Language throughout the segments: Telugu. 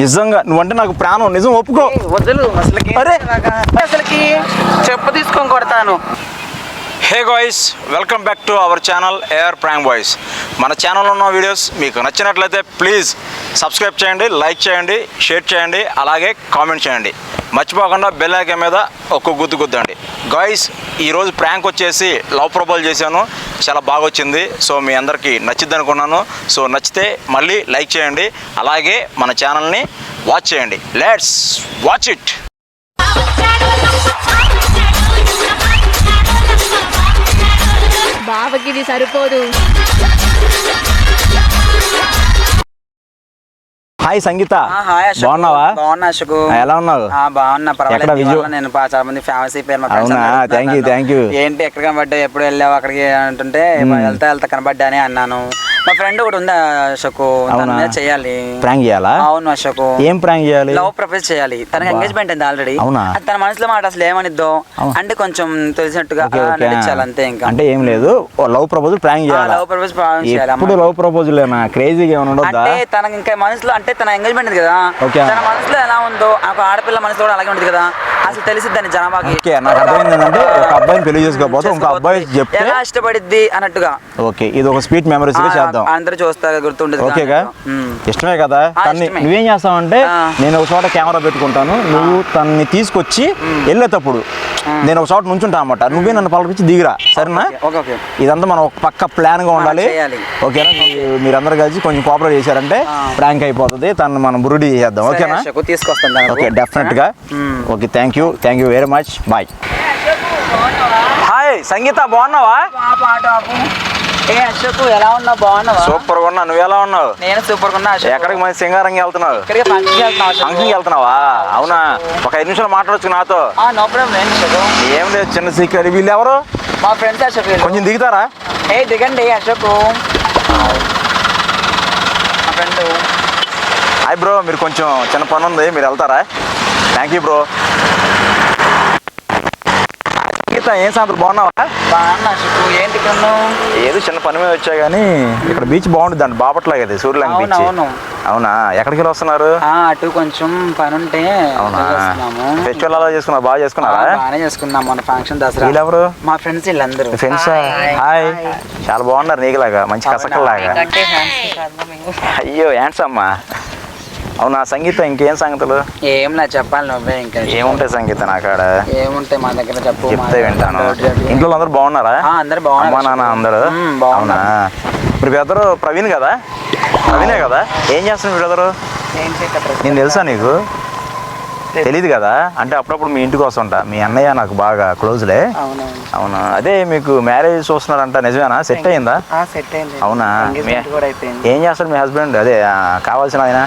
నిజంగా నువ్వంటే నాకు ప్రాణం, నిజం ఒప్పుకో. వదులు అసలుకి చెప్పు తీసుకొని కొడతాను. Hey guys, welcome back to our channel AR prank boys. మన ఛానల్లో ఉన్న వీడియోస్ మీకు నచ్చినట్లయితే ప్లీజ్ సబ్స్క్రైబ్ చేయండి, లైక్ చేయండి, షేర్ చేయండి, అలాగే కామెంట్ చేయండి. మర్చిపోకుండా బెల్ ఐకాన్ మీద ఒక్క గుద్దండి. గాయ్స్, ఈరోజు ప్రాంక్ వచ్చేసి లవ్ ప్రపోజల్ చేశాను, చాలా బాగా వచ్చింది. సో మీ అందరికీ నచ్చిద్ది అనుకున్నాను. సో నచ్చితే మళ్ళీ లైక్ చేయండి, అలాగే మన ఛానల్ని వాచ్ చేయండి. Let's watch it. బావకి ఇది సరిపోదు. హాయ్ సంగీత, హాయ్ అశోక్. బాగున్నావా? బాగున్నా అశోక్. ఎలా ఉన్నావు? బాగున్నా, ఎక్కడ పర్వాలేదు. నేను చాలా మంది ఫేమస్ అయిపోయారు. అవునా, థ్యాంక్ యూ. ఏంటి ఎక్కడ కనబడ్డా, ఎప్పుడు వెళ్ళావు అక్కడికి అంటుంటే వెళ్తా కనబడ్డా అని అన్నాను. మా ఫ్రెండ్ ఒకటి ఉంది అశోక్, తన మీద చేయాలి. ప్రాంక్ చేయాలా? అవును అశోక్. ఏం ప్రాంక్ చేయాలి? లవ్ ప్రపోజ్ చేయాలి. తనకి ఎంగేజ్మెంట్ అయింది ఆల్రెడీ. అవునా? తన మనసులో మాట అసలు ఏమనిద్దో అంటే కొంచెం తెలిసినట్టుగా నటించాలి అంతే. ఇంకా అంటే ఏం లేదు, లవ్ ప్రపోజల్ ప్రాంక్ చేయాలి. లవ్ ప్రపోజ్ ప్రాంక్ చేయాలి. ఇప్పుడు లవ్ ప్రపోజల్ ఏనా క్రేజీగా ఏమైనా ఉండొద్దా? అంటే తనకి ఇంకా మనసులో, అంటే తన ఎంగేజ్మెంట్ ఉంది కదా, తన మనసులో ఎలా ఉందో ఒక ఆడపిల్ల మనసులో కూడా అలాగే ఉంటుంది కదా, అసలు తెలిసిద్దని జనాభాకి. నాకు అర్థమైంది ఏంటంటే, ఒక అబ్బాయిని పెళ్లి చేసుకోకపోతే ఇంకో అబ్బాయి చెప్తే ఎలా ఇష్టపడిద్ది అన్నట్టుగా. ఓకే, ఇది ఒక స్వీట్ మెమరీస్ గా చేద్దాం. అందరూ చూస్తారు, గుర్తుంటుంది. ఓకేగా, ఇష్టమే కదా. తన్ని నువ్వేం చేస్తావంటే, నేను ఒక చోట కెమెరా పెట్టుకుంటాను, నువ్వు తన్ని తీసుకొచ్చి వెళ్ళేటప్పుడు నేను ఒక చోట నుంచుంటా అన్నమాట, నువ్వే నన్ను పలకరించి దిగిరా, సరేనా? ఇదంతా మనం ఒక పక్క ప్లాన్ గా ఉండాలి, ఓకేనా? మీరందరూ కలిసి కొంచెం కోఆపరేట్ చేశారంటే ప్రాంక్ అయిపోతుంది, తను మనం బురుడి చేద్దాం, ఓకేనా? తీసుకొస్తాను. ఓకే, డెఫినెట్ గా. Okay, thank you very much, bye. Hi Sangeetha, బాగున్నావా? అశోక్, ఎలా ఉన్నావు? బాగున్నావా? సూపర్ గా ఉన్నా, నువ్వు ఎలా ఉన్నావు? నేను సూపర్ గా ఉన్నా. ఎక్కడికి మంచి సింగారంగా వెళ్తున్నావు? ఫంక్షన్ వెళ్తున్నావా? అవునా, ఒక 5 నిమిషాలు మాట్లాడొచ్చు నాతో? No problem. ఏం లేదు, చిన్న సీక్రెట్. వీళ్ళు ఎవరు? మా ఫ్రెండ్స్ అశోక్. కొంచెం దిగుతారా? దిగండి అశోక్. మా ఫ్రెండ్. హాయ్ బ్రో, మీరు కొంచెం చిన్న పని ఉంది, మీరు వెళ్తారా? Thank you bro. ఏం సాయంత్రం, బాగున్నావా? బాగున్నా అశోక్. ఏంటి కన్నా? ఏదో చిన్న పని మీద వచ్చా కానీ ఇక్కడ బీచ్ బాగుంటుంది అండి, బాపట్ల కదా, సూర్యలంక బీచ్. అవునా, ఎక్కడికి వెళ్ళి వస్తున్నారు? అటు కొంచెం పని ఉంటే. అవునా, ఫెస్టివల్ అలా చేసుకున్నారు? బాగా చేసుకున్నారా? బాగానే చేసుకున్నాం. మన ఫంక్షన్ దసరా. వీళ్ళెవరు? మా ఫ్రెండ్స్ వీళ్ళందరూ. ఫ్రెండ్స్? హాయ్, చాలా బాగున్నారు, నీకులాగా మంచి కసకలాగా. అయ్యో హ్యాండ్స్ అమ్మా. అవునా సంగీత, ఇంకేం సంగతులు? ఏం నా చెప్పాలి నువ్వే. ఇంకా ఏముంటాయి సంగీత నా కాడ? ఏముంటాయి మా దగ్గర, చెప్పు. చెప్తే వింటాను. ఇంట్లో అందరూ బాగున్నారా? అందరు బాగున్నారు. అమ్మా నాన్న అందరూ? అవునా, మీరు బ్రదరు ప్రవీణ్ కదా? ప్రవీణే కదా? ఏం చేస్తున్నావు బ్రదరు? నేను తెలుసా నీకు? తెలీదు కదా? అంటే అప్పుడప్పుడు మీ ఇంటికి వస్తుంటా, మీ అన్నయ్య నాకు బాగా క్లోజ్లే. అవునా, అదే మీకు మ్యారేజ్ చూస్తున్నారంట, నిజమేనా? సెట్ అయిందా? అవునా, ఏం చేస్తాడు మీ హస్బెండ్? అదే కావాల్సిన ఆయన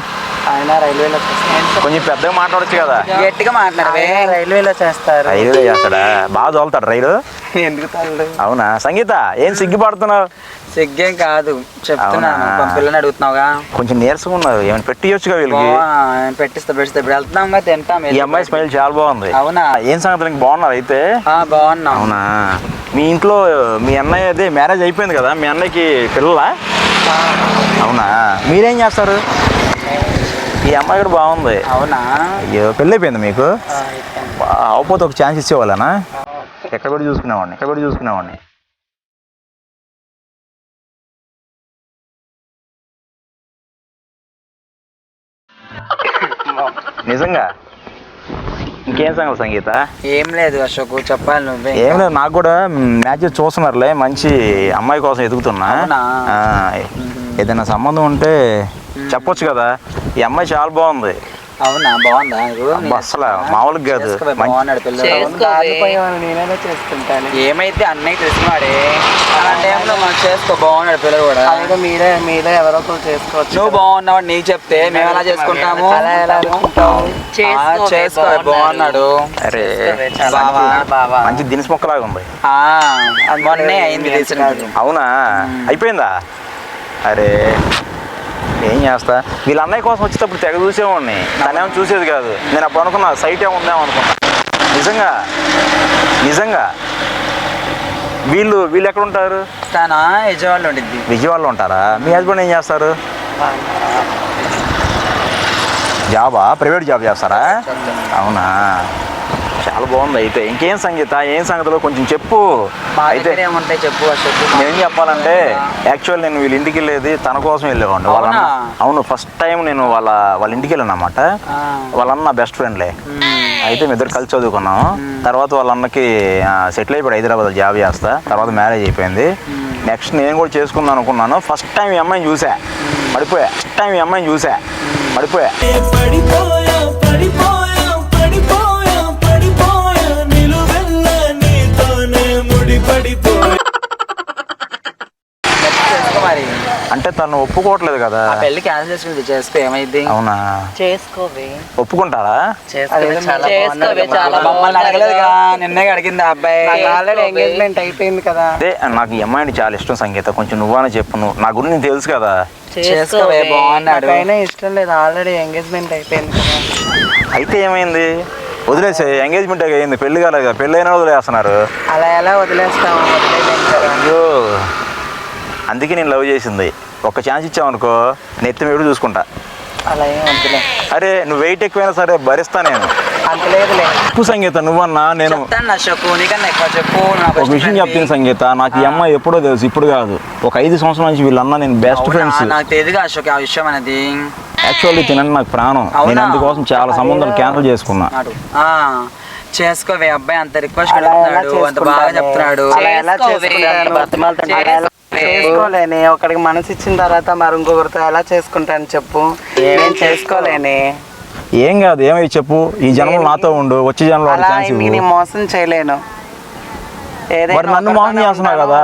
కొంచెం పెద్దగా మాట్లాడచ్చు కదా? గట్టిగా మాట్లాడవే. రైల్వేలో చేస్తారు. రైల్వే చేస్తాడా? బాగా తోలుతాడు రైలు? ఎందుకు తోలడు? అవునా సంగీత, ఏం సిగ్గుపడుతున్నావు? సిగ్గేం కాదు, చెప్తున్నాను. పిల్లని అడుగుతున్నావుగా, కొంచెం నీరసంగా ఉన్నారు, ఏమైనా పెట్టియొచ్చుగా వీళ్ళకి? పెట్టిస్తా ఇప్పుడు వెళ్తున్నాం, తింటాం. ఈ అమ్మాయి స్మైల్ చాలా బాగుంది. అవునా, ఏం సంగతి, నీకు బాగున్నారు అయితే? బాగున్నా. అవునా, మీ ఇంట్లో మీ అన్నయ్య అదే మ్యారేజ్ అయిపోయింది కదా, మీ అన్నయ్యకి పిల్లలా? అవునా, మీరేం చేస్తారు? ఈ అమ్మాయి కూడా బాగుంది. అవునా, అయ్యో పెళ్ళి అయిపోయింది మీకు? అవపోతే ఒక ఛాన్స్ ఇచ్చేవాళ్ళనా? ఎక్కడ కూడా చూసుకునేవాడిని. నిజంగా? ఇంకేం సంగతి సంగీత? ఏం లేదు అశోక్, చెప్పాలి నువ్వే. ఏం లేదు, నాకు కూడా మ్యాచెస్ చూస్తున్నారులే, మంచి అమ్మాయి కోసం ఎదుగుతున్నా. ఏదైనా సంబంధం ఉంటే చెప్పొచ్చు కదా, ఈ అమ్మాయి చాలా బాగుంది. అవునా, బాగుందా? అసలు మామూలుగా కాదు, బాగున్నాడు పిల్లలు. ఏమైతే అన్నయ్య తెలిసినవాడే, అలాంటి మనం చేసుకో, బాగున్నాడు పిల్లలు కూడా. మీరే ఎవరో చేసుకోవచ్చు. నువ్వు బాగున్నావు నీకు చెప్తే మేము ఎలా చేసుకుంటాము? చేసుకో, బాగున్నాడు. అరే మంచి దినుసు మొక్కలాగా ఉంది. మొన్నే అయింది రీసెంట్. అవునా, అయిపోయిందా? అరే ఏం చేస్తా, వీళ్ళ అన్నయ్య కోసం వచ్చేటప్పుడు తెగ చూసేవాడిని, తనేమో చూసేది కాదు. నేను అప్పుడు అనుకున్నా సైట్ ఏముందేమో అనుకున్నా. నిజంగా వీళ్ళు ఎక్కడ ఉంటారు? తన విజయవాడలో ఉండిద్ది. విజయవాడలో ఉంటారా? మీ హస్బెండ్ ఏం చేస్తారు? జాబా? ప్రైవేట్ జాబ్ చేస్తారా? అవునా, చాలా బాగుంది. అయితే ఇంకేం సంగీత, ఏం సంగతిలో కొంచెం చెప్పు. అయితే ఏమంటాయి చెప్పు. నేనేం చెప్పాలంటే యాక్చువల్ నేను వీళ్ళ ఇంటికి వెళ్ళేది తన కోసం వెళ్ళేవాడిని. అవును, ఫస్ట్ టైం నేను వాళ్ళ ఇంటికి వెళ్ళాను అన్నమాట. వాళ్ళన్న నా బెస్ట్ ఫ్రెండ్లే. అయితే మీ ఇద్దరు కలిసి చదువుకున్నాము. తర్వాత వాళ్ళ అన్నకి సెటిల్ అయిపోయాడు, హైదరాబాద్లో జాబ్ చేస్తా. తర్వాత మ్యారేజ్ అయిపోయింది. నెక్స్ట్ నేను కూడా చేసుకుందాం అనుకున్నాను. ఫస్ట్ టైం ఈ అమ్మాయిని చూసా, పడిపోయా. ఫస్ట్ టైం ఈ అమ్మాయిని చూసా, పడిపోయా. అంటే తను ఒప్పుకోవట్లేదు కదా. పెళ్లి క్యాన్సిల్ చేసుకో, ఏమైంది? అవునా, చేసుకోవే. ఒప్పుకుంటారా? మమ్మల్ని అడగలేదుగా, నిన్నే అడిగింది ఆ అబ్బాయి. ఆల్రెడీ ఎంగేజ్మెంట్ అయిపోయింది కదా. అదే నాకు ఈ అమ్మాయిని చాలా ఇష్టం సంగీత. కొంచెం నువ్వని చెప్పు, నువ్వు నా గురించి నీకు తెలుసు కదా. చేసుకోవే, బాగున్నాడు. అయినా ఇష్టం లేదు, ఆల్రెడీ ఎంగేజ్మెంట్ అయిపోయింది కదా. అయితే ఏమైంది? వదిలేసే. ఎంగేజ్మెంట్ అయింది, పెళ్లి కాలేదు. పెళ్ళి అయినా వదిలేస్తున్నారు. అలా ఎలా వదిలేస్తాము? అయ్యో, అందుకే నేను లవ్ చేసింది. ఒక్క ఛాన్స్ ఇచ్చావనుకో, నెత్తి మీద చూసుకుంటా. అలా ఏం వద్దులే. అరే నువ్వు వెయిట్ ఎక్కువైనా సరే భరిస్తా నేను. అంత లేదులే. చెప్పు సంగీత, నువ్వన్నా నేను ఒక విషయం చెప్తాను సంగీత. నాకు ఈ అమ్మాయి ఎప్పుడో తెలుసు, ఇప్పుడు కాదు. ఒక 5 సంవత్సరాల నుంచి వీళ్ళన్నా నేను బెస్ట్ ఫ్రెండ్స్. నాకు తెలియదు అశోక్ ఆ విషయం అనేది. యాక్చువల్లీ తినండి నాకు ప్రాణం. నేను అందుకోసం చాలా సంబంధాలు క్యాన్సిల్ చేసుకున్నా. చేసుకోవే, అబ్బాయి అంత రిక్వెస్ట్ పెడుతున్నాడు, అంత బాగా చెప్తున్నాడు. చేసుకోలేని, ఒకడికి మనసు ఇచ్చిన తర్వాత మరి ఇంకొకరితో ఎలా చేసుకుంటాను చెప్పు? నేను చేసుకోలేని. ఏం కాదు, ఏమై చెప్పు. ఈ జన్మలో నాతో ఉండు, వచ్చే జన్మలో ఛాన్స్ ఇవ్వు. నేను మోసం చేయలేను. మరి నన్ను మోసం చేస్తున్నావు కదా.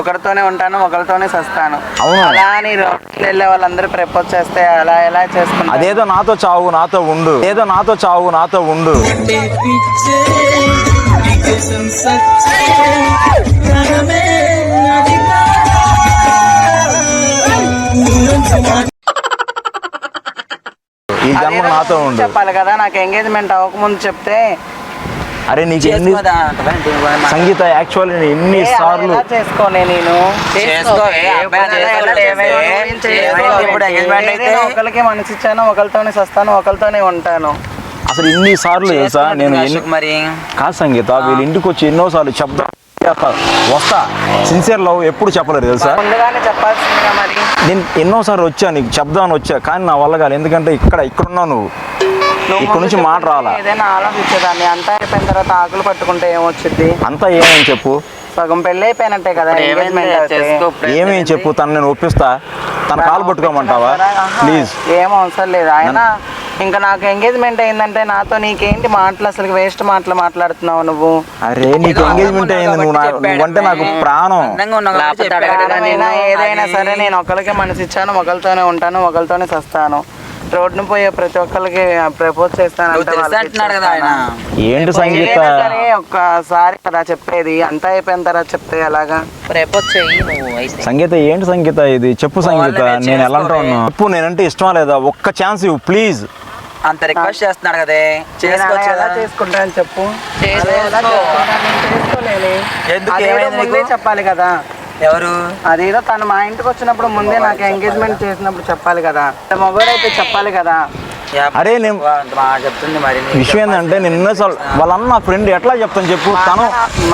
ఒకరితోనే ఉంటాను, ఒకరితోనే సస్తాను. అవును, అలా అని రోడ్లు వెళ్ళే వాళ్ళందరూ ప్రపోజ్ చేస్తే అలా ఎలా చేసుకుంటా? అదేదో నాతో చావు నాతో ఉండు, ఏదో నాతో చావు నాతో ఉండు. ఈ జన్మ నాతో ఉండు. చెప్పాలి కదా, నాకు ఎంగేజ్మెంట్ అవ్వకముందు చెప్తే. అరే నీకు ఎన్ని సంగీత, యాక్చువల్లీ నేను ఎన్ని సార్లు చేసుకోనే నేను. ఒకరికి మనసు ఇచ్చాను, ఒకరితోనే సస్తాను, ఒకరితోనే ఉంటాను. అసలు ఇన్ని సార్లు తెలుసా నేను మరి. కాదు సంగీత, వీళ్ళ ఇంటికి వచ్చి ఎన్నోసార్లు చెప్తా వస్తా. సిన్సియర్ లవ్ ఎప్పుడు చెప్పలేదు తెలుసా. ముందుగానే చెప్పాల్సిందిగా మరి. నేను ఎన్నోసార్లు వచ్చా, నీకు చెప్దామని వచ్చా, కానీ నా వల్ల కాదు. ఎందుకంటే ఇక్కడున్నావు నువ్వు, ఇక్కడ నుంచి మాట రాలా. ఏదైనా ఆలోచించేదాన్ని. అంతా అయిపోయిన తర్వాత ఆకులు పట్టుకుంటే ఏమొచ్చింది? అంతా ఏమేమి చెప్పు. సగం పెళ్ళి అయిపోయినట్టే కదా. ఏమేమి చెప్పు, తను నేను ఒప్పిస్తా. తన కాలు పట్టుకోమంటావా ప్లీజ్? ఏం అవసరం లేదు. ఆయన ఇంకా నాకు ఎంగేజ్మెంట్ అయిందంటే నాతో నీకేంటి మాటలు? అసలు వేస్ట్ మాటలు మాట్లాడుతున్నావు నువ్వు. అరే నీకు ఎంగేజ్మెంట్ అయింది, నువ్వంటే నాకు ప్రాణం. ఏదైనా సరే నేను ఒకరికే మనసు ఇచ్చాను, ఒకరితోనే ఉంటాను, ఒకరితోనే సస్తాను. రోడ్డును పోయే ప్రతి ఒక్కరికి ప్రపోజ్ చేస్తాను. ఏంటి సంగీత, ఒక్కసారి కదా చెప్పేది, అంతా అయిపోయిన తర్వాత చెప్తే అలాగా. ప్రపోజ్ చెయ్యి సంగీత. ఏంటి సంగీత ఇది? చెప్పు సంగీత, నేను ఎలా ఉన్నా చెప్పు. నేనంటే ఇష్టమా లేదా? ఒక్క ఛాన్స్ ఇవ్వు ప్లీజ్. అంత రిక్వెస్ట్ చేస్తున్నాడు కదే, చేసుకుంటాను చెప్పు. చేసుకోలేని చెప్పాలి కదా. ఎవరు? అదేదో తను మా ఇంటికి వచ్చినప్పుడు ముందే నాకు ఎంగేజ్మెంట్ చేసినప్పుడు చెప్పాలి కదా. మగవాడైతే చెప్పాలి కదా. అరే నేను చెప్తుంది మరి. విషయం ఏంటంటే నిన్న వాళ్ళన్న నా ఫ్రెండ్, ఎట్లా చెప్తాను చెప్పు. తను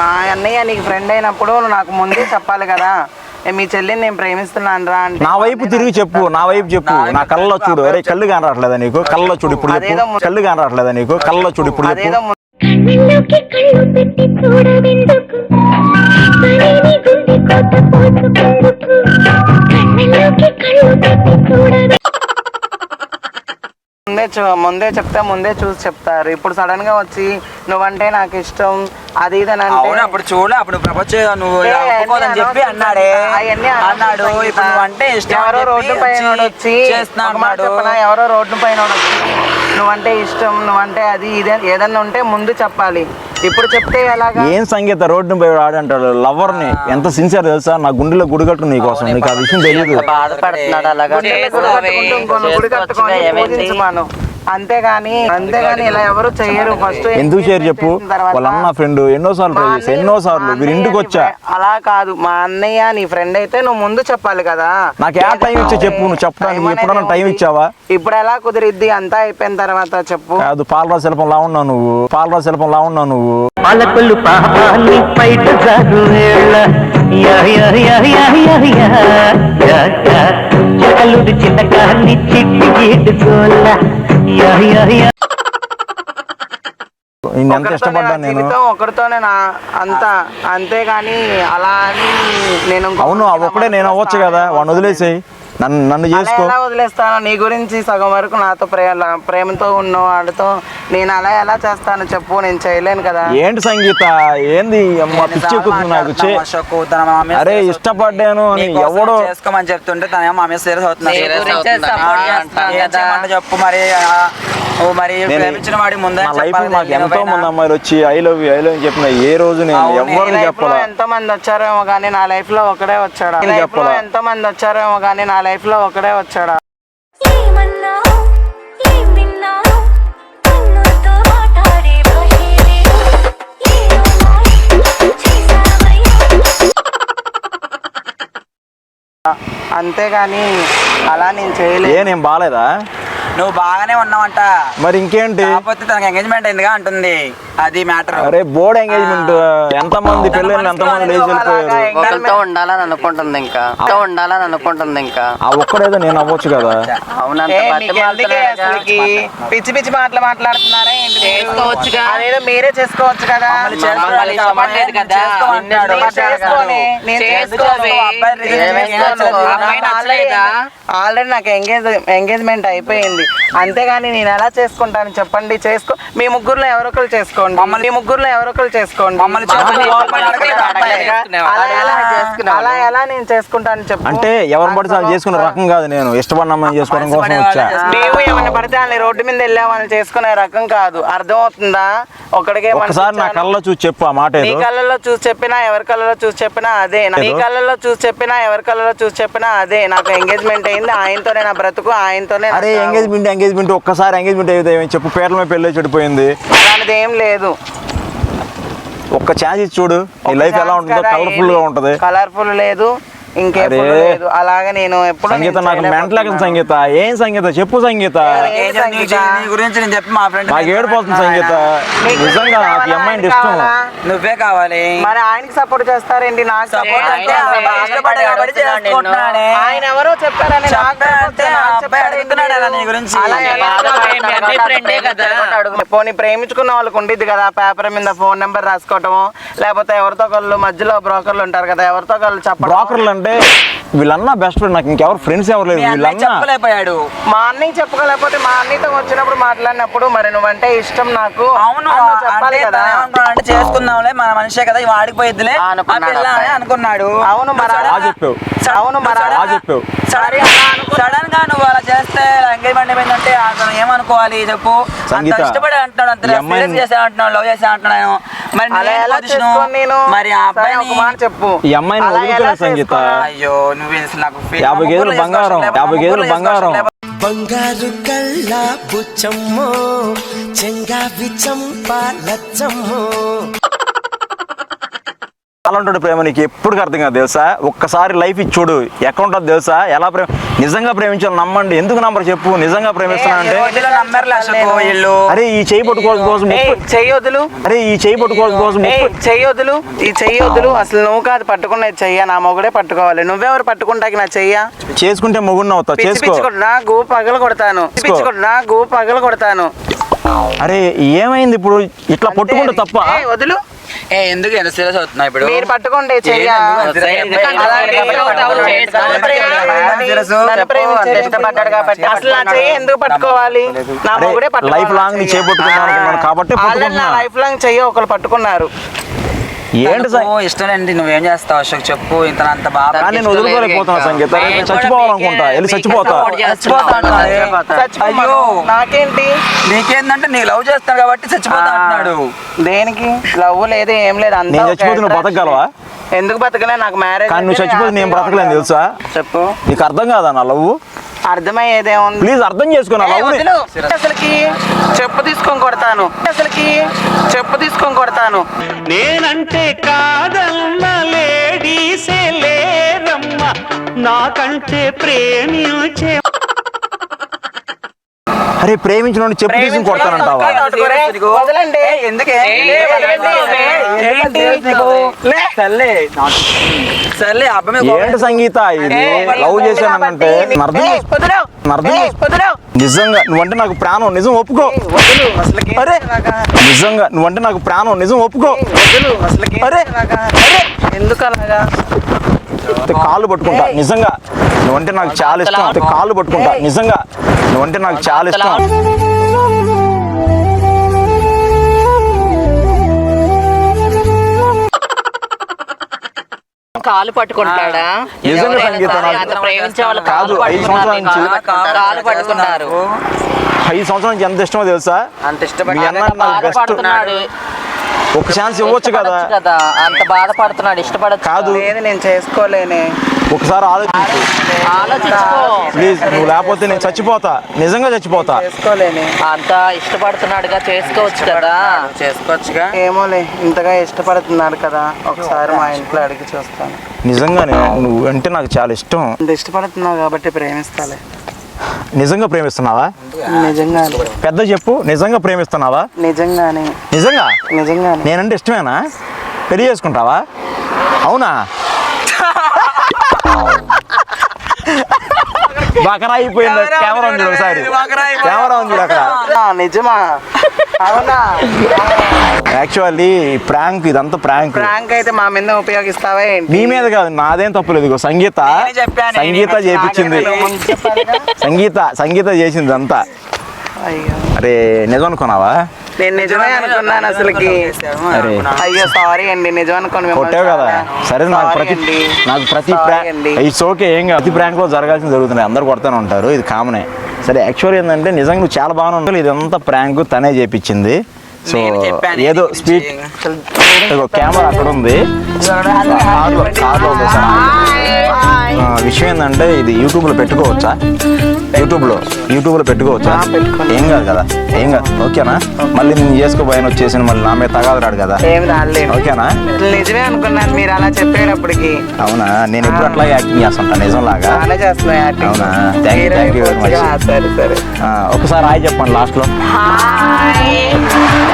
మా అన్నయ్య నీకు ఫ్రెండ్ అయినప్పుడు నాకు ముందే చెప్పాలి కదా. మీ చెల్లిని నేను ప్రేమిస్తున్నాను రా అంటే నా వైపు తిరిగి చెప్పు, నా వైపు చెప్పు. నా కళ్ళలో చూడు. అరే కళ్ళు కానరాట్లేదా నీకు? కళ్ళలో చూడు ఇప్పుడు చెప్పు. కళ్ళు కానరాట్లేదా నీకు? కళ్ళలో చూడు ఇప్పుడు చెప్పు. కళ్ళలోకి కళ్ళు పెట్టి చూడవెందుకు? పడిని గుండె కొత్త పోసుకుందుకు? కళ్ళలోకి కళ్ళు పెట్టి చూడవెందుకు? ముందే చెప్తే ముందే చూసి చెప్తారు. ఇప్పుడు సడన్ గా వచ్చి నువ్వంటే నాకు ఇష్టం అది ఇదని అంటే అప్పుడు చూడు, అప్పుడు ప్రపోజ్ నువ్వు చెప్పి అన్నాడే అన్నాడు. ఇప్పుడు నువ్వు అంటే ఇష్టం. ఎవరో రోడ్డు పైన వచ్చి ఎవరో రోడ్డు పైన వచ్చి నువ్వంటే ఇష్టం, నువ్వంటే అది ఇది ఏదన్నా ఉంటే ముందు చెప్పాలి. ఇప్పుడు చెప్తే ఎలాగా? ఏం సంగీత రోడ్డు పై ఆడంటాడు లవర్ ని. ఎంత సిన్సియర్ తెలుసా, నా గుండెలో గుడిగట్టు నీ కోసం. నీకు ఆ విషయం తెలియదు. బాధపడుతున్నాడు అలాగా. గుడి కట్టుకొని పూజించమాను. అంతేగాని ఇలా ఎవరు చెయ్యరు. ఫస్ట్ ఎందుకు షేర్ చెప్పు, వాళ్ళ అన్న ఫ్రెండ్ ఎన్నోసార్లు ట్రై చేసి ఎన్నోసార్లు మీరు ఇంటికి వచ్చా. అలా కాదు, మా అన్నయ్య నీ ఫ్రెండ్ అయితే నువ్వు ముందు చెప్పాలి కదా. నాకు ఏ టైం ఇచ్చా చెప్పు, నువ్వు చెప్పడానికి ఎప్పుడన్నా టైం ఇచ్చావా? ఇప్పుడు ఎలా కుదిరిద్ది అంతా అయిపోయిన తర్వాత చెప్పు. కాదు, పాలరా శిల్పంలా ఉన్నావు నువ్వు, పాలరా శిల్పంలా ఉన్నావు నువ్వు. పాలకొల్లు పాపాన్ని బయట జాగు వేళ చెకలుడి చిన్నకాన్ని చిట్టి గీటుకోల ఎంత ఇష్టపడ్డాను నేను. ఒకరితోనే నా అంతా, అంతేగాని అలా అని నేను అవును ఒక్కడే నేను అవ్వచ్చు కదా, వాడిని వదిలేసేయి, నన్ను చేసుకో. ఎలా వదిలేస్తాను? నీ గురించి సగం వరకు నాతో ప్రేమతో ఉన్న వాడితో నేను అలా ఎలా చేస్తాను చెప్పు, నేను చేయలేను కదా. ఏంటి సంగీత, ఏంది అమ్మ పిచ్చి ఎక్కుతుంది నాకు. అరే ఇష్టపడ్డాను అని ఎవడో చేసుకోమని చెప్తుంటే తన మా మీద సీరియస్ అవుతున్నా చెప్పు. మరి ప్రేమించిన వాడి ముందే నా లైఫ్ నాకు ఎంతో మంది అమ్మాయిలు వచ్చి ఐ లవ్ యూ చెప్పిన ఏ రోజు నేను ఎవరిని చెప్పాలా. ఎంతో మంది వచ్చారేమో కానీ నా లైఫ్ లో ఒకడే వచ్చాడా. ఎంతో మంది వచ్చారేమో కానీ నా లైఫ్ లో ఒకడే వచ్చాడా. ఏమన్నావు ఏం విన్నావు కన్నుతో మాట్లాడే భాషే లేదు ఏదో మాయ చేసావయ్యా. అంతేగాని అలా నేను చేయలేదు. నేను బాగాలేదా? నువ్వు బాగానే ఉన్నావంట, మరి ఇంకేంటి? కాకపోతే తనకి ఎంగేజ్మెంట్ అయిందిగా అంటుంది, అది మ్యాటర్. అరే బోర్డ్ ఎంగేజ్మెంట్, ఎంత మంది పెళ్ళిళ్ళు ఎంత మంది లేచి వెళ్ళిపోయారు. ఒకరితో ఉండాలని అనుకుంటుంది ఇంకా ఆ ఒక్కడేదో నేను అవ్వచ్చు కదా. పిచ్చి పిచ్చి మాటలు మాట్లాడుతున్నారా ఏంటి? అదేదో మీరే చేసుకోవచ్చు కదా. ఆల్రెడీ నాకు ఎంగేజ్మెంట్ అయిపోయింది, అంతేగాని నేను ఎలా చేసుకుంటాను చెప్పండి. చేసుకో, మీ ముగ్గురులో ఎవరొకరు చేసుకోండి, మీ ముగ్గురులో ఎవరొకరు చేసుకోండి. అలా ఎలా నేను చేసుకుంటాను చెప్పు. అంటే ఎవరు పడితే వాళ్ళు చేసుకునే రకం కాదు, నేను ఇష్టపడిన అమ్మాయిని చేసుకోవడం కోసం వచ్చా. మేము ఏమన్నా పడితే వాళ్ళని రోడ్డు మీద వెళ్ళామని చేసుకునే రకం కాదు, అర్థమవుతుందా? ఒకడికే ఒకసారి నా కళ్ళలో చూసి చెప్పు ఆ మాట. నీ కళ్ళలో చూసి చెప్పినా ఎవరి కళ్ళలో చూసి చెప్పినా అదే, నీ కళ్ళలో చూసి చెప్పినా ఎవరి కళ్ళలో చూసి చెప్పినా అదే. నాకు ఎంగేజ్మెంట్ అయింది, ఆయనతోనే నా బ్రతుకు, ఆయనతోనే. అరే ఎంగేజ్మెంట్ ఒక్కసారి ఎంగేజ్మెంట్ అయితే చెప్పు, పేర్ల మీద పెళ్ళి చెడిపోయింది. అలాంటిది ఏం లేదు. ఒక్క ఛాన్స్ ఇచ్చి చూడు, నీ లైఫ్ ఎలా ఉంటుందో. కలర్ఫుల్ గా ఉంటది. కలర్ఫుల్ లేదు, ఇంకెప్పుడు లేదు. అలాగే నేను ఎప్పుడు సంగీత నాకు మెంటల్ సంగీత. ఏం సంగీత చెప్పు సంగీత. నీ గురించి నేను చెప్పి మా ఫ్రెండ్ నాకు ఏడిపోతుంది సంగీత, నిజంగా నాకు అమ్మాయి ఇష్టం. నువ్వే కావాలి. మరి ఆయనకి సపోర్ట్ చేస్తారేంటి? నాకు సపోర్ట్ అంటే ఆయన ఎవరో చెప్పారని నీ గురించి. పోనీ ప్రేమించుకున్న వాళ్ళకి ఉండిద్ది కదా, పేపర్ మీద ఫోన్ నెంబర్ రాసుకోవటము, లేకపోతే ఎవరితో ఒకళ్ళు మధ్యలో బ్రోకర్లు ఉంటారు కదా, ఎవరితో ఒకళ్ళు చెప్పడం. బ్రోకర్లు అంటే వీళ్ళన్నా బెస్ట్ ఫ్రెండ్, నాకు ఇంకెవరు ఫ్రెండ్స్ ఎవరు లేరు. వీళ్ళన్నా చెప్పలేకపోయాడు. మా అన్నయ్య చెప్పుకోలేకపోతే మా అన్నయ్యతో వచ్చినప్పుడు మాట్లాడినప్పుడు మరి నువ్వంటే ఇష్టం నాకు అవును చెప్పాలి కదా. అంటే చేసుకుందాంలే, మన మనిషే కదా, వాడిపోయిద్దిలే అనుకున్నాడు. అవును మరి చెప్పావు. అవును మరి చెప్పావు. సడన్ గా నువ్వు అలా చేస్తే ఎంగేజ్మెంట్ అయిపోయిందంటే అతను ఏమనుకోవాలి చెప్పు. అంత ఇష్టపడి అంటున్నాడు, అంత చేసే అంటున్నాడు, లవ్ చేసే అంటున్నాను. మరి మరి ఆ అబ్బాయి ఒక మాట చెప్పు. ఈ అమ్మాయిని వదులుకునే సంగీత. అయ్యో నువ్వు నాకు 50 గేదెలు బంగారం, 50 గేదెలు బంగారం. బంగారు కళ్ళ బుచ్చమ్మో చెంగావి చంపాలచ్చమ్మో. అలాంటి ప్రేమ నీకు ఎప్పుడు అర్థం కాదు తెలుసా. ఒక్కసారి లైఫ్ ఇచ్చి చూడు, ఎక్కడ ఉంటుంది తెలుసా. ఎలా నిజంగా ప్రేమించాలి నమ్మండి. ఎందుకు నంబర్ చెప్పు, నిజంగా ప్రేమిస్తున్నా అంటే. అరే ఈ చెయ్యి పట్టుకోవడం కోసం చెయ్యొద్దులు, అరే ఈ చెయ్యి పట్టుకోవడం కోసం చెయ్యొద్దులు, ఈ చెయ్యొద్దులు. అసలు నువ్వు కాదు పట్టుకున్నది చెయ్య, నా మొగుడే పట్టుకోవాలి. నువ్వెవరు పట్టుకుంటాకి నా చెయ్య? చేసుకుంటే మొగుడిని అవుతావు. చేసుకో. నా గూ పగలు కొడతాను, నా గూ పగలు కొడతాను. అరే ఏమైంది ఇప్పుడు ఇట్లా పట్టుకుంటే తప్ప? వదులు. ఎందుకు ఎంత సీరియస్ అవుతున్నా ఇప్పుడు? మీరు పట్టుకోండి చెయ్య. ఇష్టపడ్డాడు కాబట్టి అసలు నా చెయ్యి ఎందుకు పట్టుకోవాలి? నా మొగుడే లైఫ్ లాంగ్ నీ చేయి పట్టుకున్నాను కాబట్టి లైఫ్ లాంగ్ చెయ్యి ఒకరు పట్టుకున్నారు. ఏంటి ఇష్టం ఏంటి? నువ్వేం చేస్తావు అశోక్ చెప్పు. ఇంత అంత బాగా నేను వదులుకోలేకపోతున్నా సంగీత. చచ్చిపోవాలనుకుంటా, వెళ్ళి చచ్చిపోతా. అయ్యో నాకేంటి? నీకేందంటే నీ లవ్ చేస్తాడు కాబట్టి చచ్చిపోతా అంటున్నాడు. దేనికి లవ్ లేదు ఏం లేదు. నేను చచ్చిపోతే నువ్వు బతకగలవా? ఎందుకు బతకలే? నాకు మ్యారేజ్. కానీ నువ్వు చచ్చిపోతే నేను బ్రతకలేను తెలుసా. చెప్పు. నీకు అర్థం కాదా నా లవ్? అర్థమయ్యేదేముంది? ప్లీజ్ అర్థం చేసుకో నా లవ్. అసలుకి కొడతాను అసలుకి, చెప్పు తీసుకొని కొడతాను. నేనంటే కాదన్న లేడీసే లేరమ్మ, నాకంటే ప్రేమించే. అరే ప్రేమించిన చెప్పు తీసుకుని కొడతానంటావా? వదలండి. ఎందుకే ఏంటి? సర్లే అబ్బాయి మీద ఏంటి సంగీత ఇది? లవ్ చేశానంటే నిజంగా నువ్వంటే నాకు ప్రాణం, నిజం ఒప్పుకో. అరే నిజంగా నువ్వంటే నాకు ప్రాణం, నిజం ఒప్పుకో. అరే ఎందుకు అలాగా? కాళ్ళు పట్టుకుంటా నిజంగా, నువ్వంటే నాకు చాలా ఇష్టం. కాళ్ళు పట్టుకుంటా నిజంగా, నువ్వంటే నాకు చాలా ఇష్టం. కాలు పట్టుకుంటాడా? నిజంగా సంగీత ప్రేమించే వాళ్ళు కాదు, 5 సంవత్సరాల నుంచి కాలు పట్టుకున్నారు. 5 సంవత్సరాల నుంచి ఎంత ఇష్టమో తెలుసా? అంత ఇష్టపడి మీ అన్న నాకు బెస్ట్. ఒక ఛాన్స్ ఇవ్వచ్చు కదా. అంత బాధపడుతున్నాడు, ఇష్టపడదు కాదు. లేదు నేను చేసుకోలేనే. ఒకసారి ఆలోచించు ప్లీజ్. నువ్వు లేకపోతే నేను చచ్చిపోతా, నిజంగా చచ్చిపోతా. చేసుకోలేనే. అంత ఇష్టపడుతున్నాడుగా, చేసుకోవచ్చు కదా. చేసుకోవచ్చుగా. ఏమోలే, ఇంతగా ఇష్టపడుతున్నాడు కదా, ఒకసారి మా ఇంట్లో అడిగి చూస్తాను. నిజంగానే నువ్వు అంటే నాకు చాలా ఇష్టం. ఇంత ఇష్టపడుతున్నావు కాబట్టి ప్రేమిస్తాలే. నిజంగా ప్రేమిస్తున్నావా? నిజంగానే. పెద్ద చెప్పు, నిజంగా ప్రేమిస్తున్నావా? నిజంగానే. నిజంగా నిజంగానే. నేనంటే ఇష్టమేనా? పెళ్లి చేసుకుంటావా? అవునా? బకరా అయిపోయింది. కెమెరా ఉంది ఒకసారి, కెమెరా ఉంది అక్కడ. నిజమా? అవునా? యాక్చువల్లీ ప్రాంక్, ఇదంతా ప్రాంక్. ప్రాంక్ అయితే మా మీద ఉపయోగిస్తావా ఏంటి? నీ మీద కాదు, నాదేం తప్పులేదు. ఇగో సంగీత, సంగీత చేపించింది. సంగీత చేసింది అంతా. అయ్యో, అరే నిజం అనుకున్నావా? నేను నిజమే అనుకున్నాను అసలుకి. అరే అయ్యో సారీ అండి, నిజం అనుకోండి. కొట్టావు కదా. సరే నాకు ప్రతి ఇట్స్ ఓకే, ఏం కాదు. ప్రతి ప్రాంక్ లో జరగాల్సింది జరుగుతున్నాయి, అందరు కొడతానే ఉంటారు, ఇది కామనే. సరే యాక్చువల్లీ ఏంటంటే నిజంగా నువ్వు చాలా బాగానే ఉంటావు. ఇదంతా ప్రాంక్ తనే చేపించింది. సో ఏదో స్పీడ్. కెమెరా అక్కడ ఉంది, కార్లో ఉంది సార్. విషయం ఏంటంటే ఇది యూట్యూబ్లో పెట్టుకోవచ్చా? యూట్యూబ్లో పెట్టుకోవచ్చా? ఏం కాదు కదా, ఏం కాదు. ఓకేనా? మళ్ళీ నేను చేసుకోబోయిన వచ్చేసి మళ్ళీ నా మీద తగాదు రాడు కదా. ఏం రాలేదు. ఓకేనా? నిజమే అనుకున్నాను మీరు అలా చెప్పేటప్పటికి. అవునా? నేను ఎప్పుడు అట్లాగే యాక్టింగ్ చేస్తుంటా నిజం లాగా. చాలా చేస్తున్నా యాక్టింగ్. అవునా? Thank you very much. సరే సరే. ఒకసారి హాయ్ చెప్పండి లాస్ట్లో.